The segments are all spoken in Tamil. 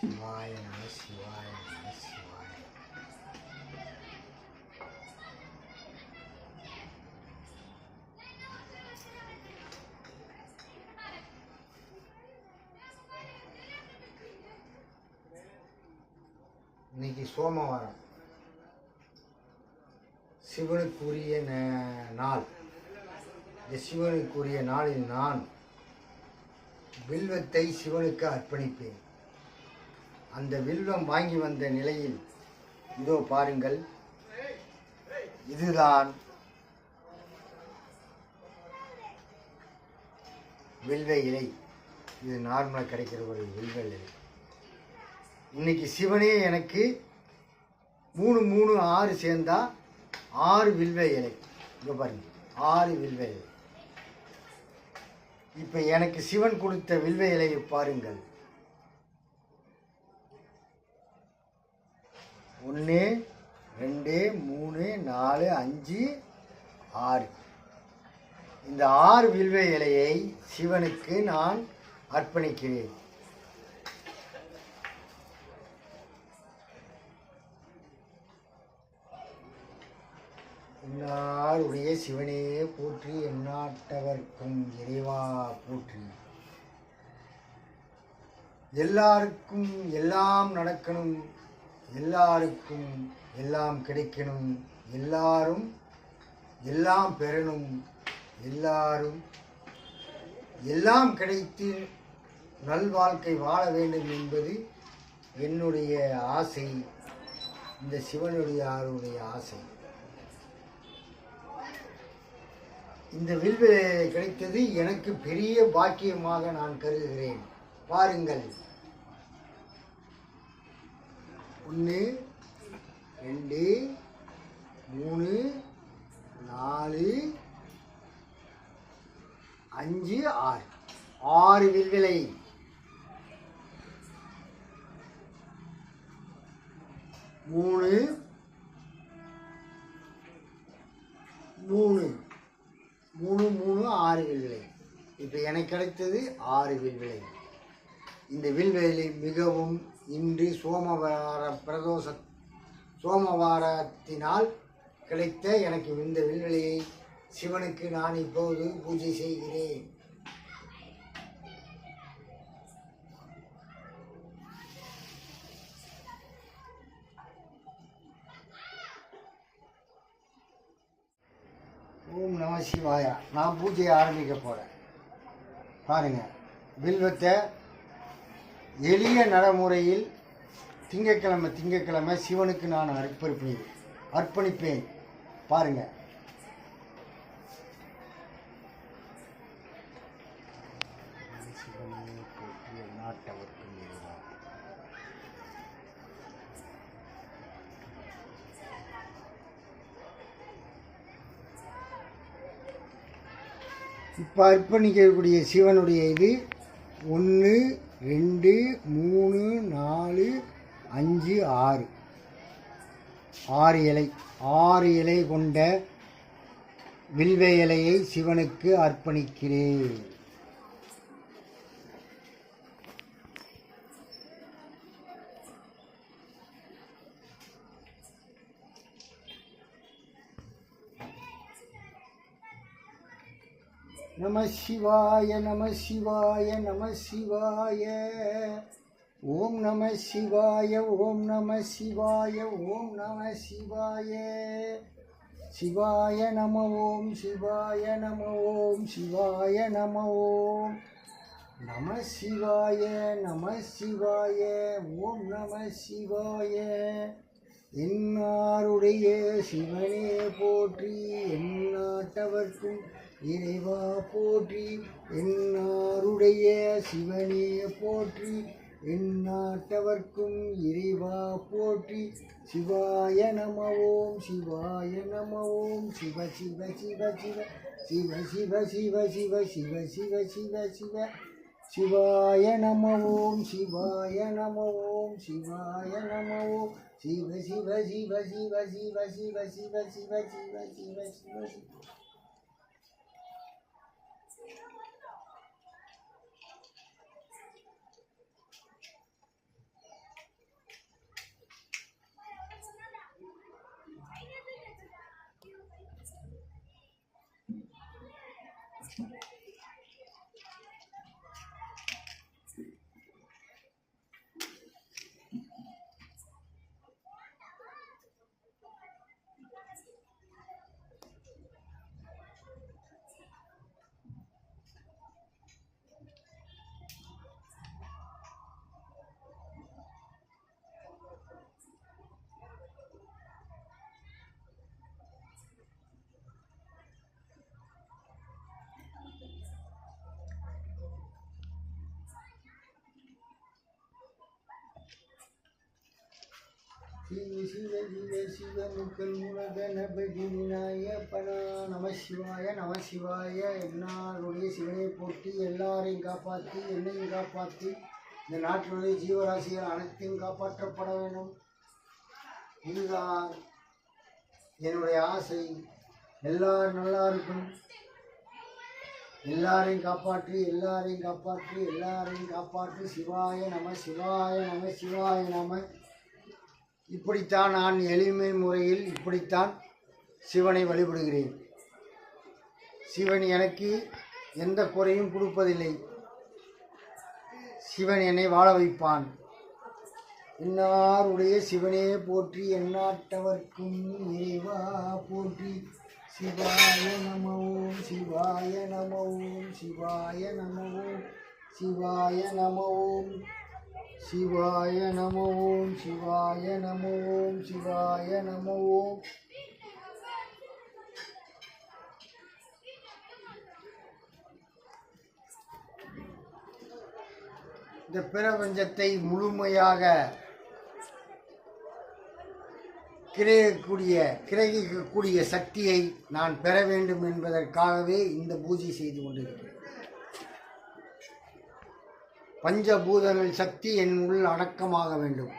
சிவாய நம சிவாய நம சிவாய. இன்னைக்கு சோமவாரம், சிவனுக்குரிய நாள். இந்த சிவனுக்குரிய நாளில் நான் வில்வத்தை சிவனுக்கு அர்ப்பணிப்பேன். அந்த வில்வம் வாங்கி வந்த நிலையில் இதோ பாருங்கள், இதுதான் வில்வ இலை. இது நார்மலாக கிடைக்கிற ஒரு வில்வ இலை. இன்னைக்கு சிவனே எனக்கு 3 3 6 சேர்ந்தா 6 வில்வ இலை. இங்கே பாருங்க, 6 வில்வ இலை. இப்போ எனக்கு சிவன் கொடுத்த வில்வ இலையை பாருங்கள். 1 2 3 4 5 6. இந்த 6 வில்வ இலையை சிவனுக்கு நான் அர்ப்பணிக்கிறேன். என்னாருடைய சிவனே போற்றி, எந்நாட்டவர்க்கும் இறைவா போற்றி. எல்லாருக்கும் எல்லாம் நடக்கணும், எல்லாருக்கும் எல்லாம் கிடைக்கணும், எல்லாரும் எல்லாம் பெறணும், எல்லாரும் எல்லாம் கிடைத்து நல்வாழ்க்கை வாழ வேண்டும் என்பது என்னுடைய ஆசை. இந்த சிவனுடைய ஆசை. இந்த வில்வ கிடைத்தது எனக்கு பெரிய பாக்கியமாக நான் கருதுகிறேன். பாருங்கள், 1 2 3 4 5 6 6 வில்விலை. 3 3 3 3 6 வில்விலை. இப்போ எனக்கு கிடைத்தது 6 வில்விலை. இந்த வில்விலை மிகவும் இன்று சோமவாரத்தினால் கிடைத்த எனக்கு இந்த வில்விலையை சிவனுக்கு நான் இப்போது பூஜை செய்கிறேன். ஓம் நம சிவாயா. நான் பூஜையை ஆரம்பிக்க போகிறேன். பாருங்கள், வில்வத்தை எளிய நடைமுறையில் திங்கக்கிழமை சிவனுக்கு நான் அர்ப்பணிப்பேன். பாருங்கள், சிவனே போற்றி, நாட்டவர்க்கும் இறைவா. இப்போ அர்ப்பணிக்கக்கூடிய சிவனுடைய இது 1 2 3 4 5 6 6 இலை. 6 இலை கொண்ட வில்வ இலையை சிவனுக்கு அர்ப்பணிக்கிறேன். நம சிவாய நம சிவாய நம சிவாய. ஓம் நம சிவாய ஓம் நம சிவாய ஓம் நம சிவாய. சிவாய நம ஓம் சிவாய நம ஓம் சிவாய நம ஓம் நம சிவாய நம சிவாய ஓம் நம சிவாய. என்னாருடைய சிவனே போற்றி, எந்நாட்டவர்க்கும் இறைவா போற்றி. என்னாருடைய சிவனே போற்றி, எந்நாட்டவர்க்கும் இறைவா போற்றி. சிவாய நம ஓம் சிவாய நம ஓம் சிவ சிவ சிவ சிவ சிவ சிவ சிவ சிவ சிவ சிவ சிவ சிவ. சிவாய நம ஓம் சிவாய நம ஓம் சிவாய நம ஓம் சிவ சிவ சிவ சிவ சிவ சிவ சிவ சிவ சிவ சிவ சிவ. சிவ சிவ சிவ சிவ முக்கல் கணபதி விநாயகப்பனா நம சிவாய எல்லாருடைய சிவனை போற்றி எல்லாரையும் காப்பாற்றி என்னையும் காப்பாற்றி இந்த நாட்டினுடைய ஜீவராசிகள் அனைத்தையும் காப்பாற்றப்பட வேண்டும். இதுதான் என்னுடைய ஆசை. எல்லாரும் நல்லா இருக்கும். எல்லாரையும் காப்பாற்றி சிவாய நம. இப்படித்தான் நான் எளிமை முறையில் இப்படித்தான் சிவனை வழிபடுகிறேன். சிவன் எனக்கு எந்த குறையும் கொடுப்பதில்லை. சிவன் என்னை வாழ வைப்பான். இன்னாருடைய சிவனே போற்றி, எந்நாட்டவர்க்கும் இறைவா போற்றி. சிவாய நம ஓம் சிவாய நம ஓம் சிவாய நம ஓம் சிவாய நம ஓம் சிவாய நம ஓம் சிவாய நம ஓம் சிவாய நம ஓம். இந்த பிரபஞ்சத்தை முழுமையாக கிரகிக்கக்கூடிய சக்தியை நான் பெற வேண்டும் என்பதற்காகவே இந்த பூஜை செய்து கொண்டிருக்கிறேன். பஞ்சபூதங்கள் சக்தி என் உள் அடக்கமாக வேண்டும்.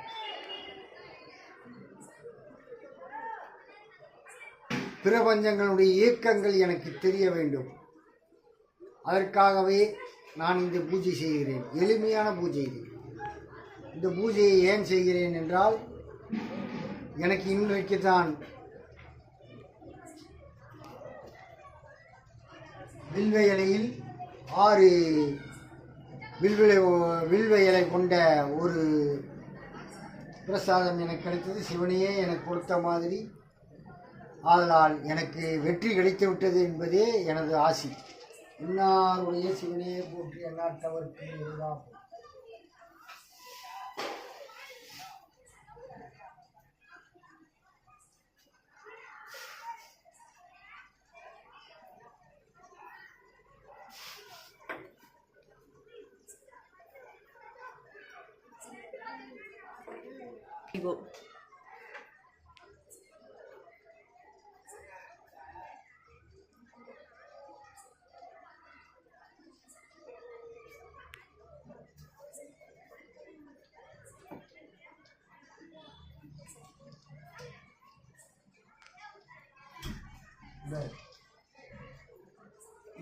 பிரபஞ்சங்களுடைய இயக்கங்கள் எனக்கு தெரிய வேண்டும். அதற்காகவே நான் இந்த பூஜை செய்கிறேன். எளிமையான பூஜை இது. இந்த பூஜையை ஏன் செய்கிறேன் என்றால், எனக்கு இன்றைக்கு தான் வில்வ இலையில் 6 வில்வ இலை கொண்ட ஒரு பிரசாதம் எனக்கு கிடைத்தது. சிவனையே எனக்கு கொடுத்த மாதிரி. ஆதலால் எனக்கு வெற்றி கிடைத்து விட்டது என்பதே எனது ஆசி. இன்னாருடைய சிவனையே போற்றி, எந்நாட்டவர்க்கு இறைவா.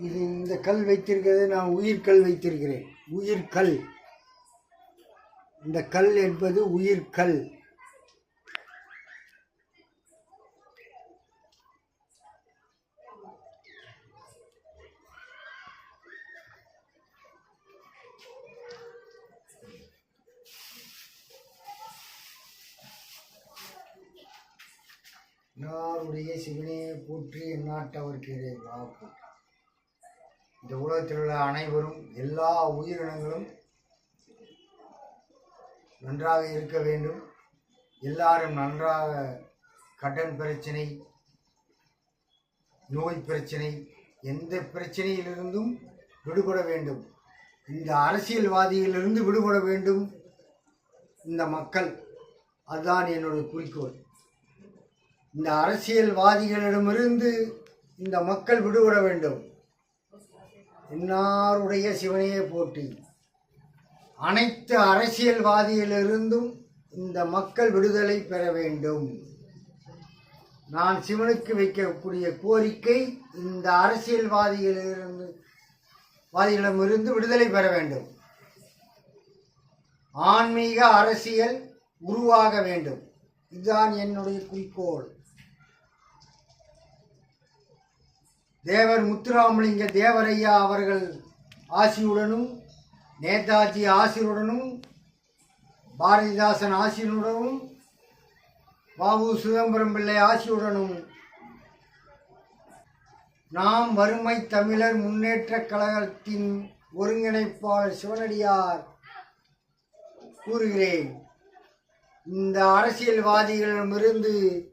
இது இந்த கல் வைத்திருக்கிறது, நான் உயிர்கல் வைத்திருக்கிறேன். உயிர்கல். இந்த கல் என்பது உயிர்கல். நாருடைய சிவனே போற்றி, எந்நாட்டவர்க்கு இறைவா போற்றி. இந்த உலகத்தில் உள்ள அனைவரும், எல்லா உயிரினங்களும் நன்றாக இருக்க வேண்டும். எல்லாரும் நன்றாக, கடன் பிரச்சனை, நோய் பிரச்சனை, எந்த பிரச்சனையிலிருந்தும் விடுபட வேண்டும். இந்த அரசியல்வாதிகளிலிருந்து விடுபட வேண்டும் இந்த மக்கள். அதுதான் என்னுடைய குறிக்கோள். இந்த அரசியல்வாதிகளிடமிருந்து இந்த மக்கள் விடுபட வேண்டும். இன்னாருடைய சிவனையே போற்றி. அனைத்து அரசியல்வாதிகளிலிருந்தும் இந்த மக்கள் விடுதலை பெற வேண்டும். நான் சிவனுக்கு வைக்கக்கூடிய கோரிக்கை, இந்த அரசியல்வாதிகளிடமிருந்து விடுதலை பெற வேண்டும். ஆன்மீக அரசியல் உருவாக வேண்டும். இதுதான் என்னுடைய குறிக்கோள். தேவர் முத்துராமலிங்க தேவரையா அவர்கள் ஆசியுடனும், நேதாஜி ஆசியுடனும், பாரதிதாசன் ஆசியுடனும், வாவு சிதம்பரம் பிள்ளை ஆசியுடனும் நாம் வறுமை தமிழர் முன்னேற்றக் கழகத்தின் ஒருங்கிணைப்பாளர் சிவனடியார் கூறுகிறேன். இந்த அரசியல்வாதிகளிடமிருந்து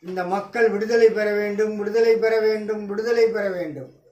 இந்த மக்கள் விடுதலை பெற வேண்டும், விடுதலை பெற வேண்டும், விடுதலை பெற வேண்டும்.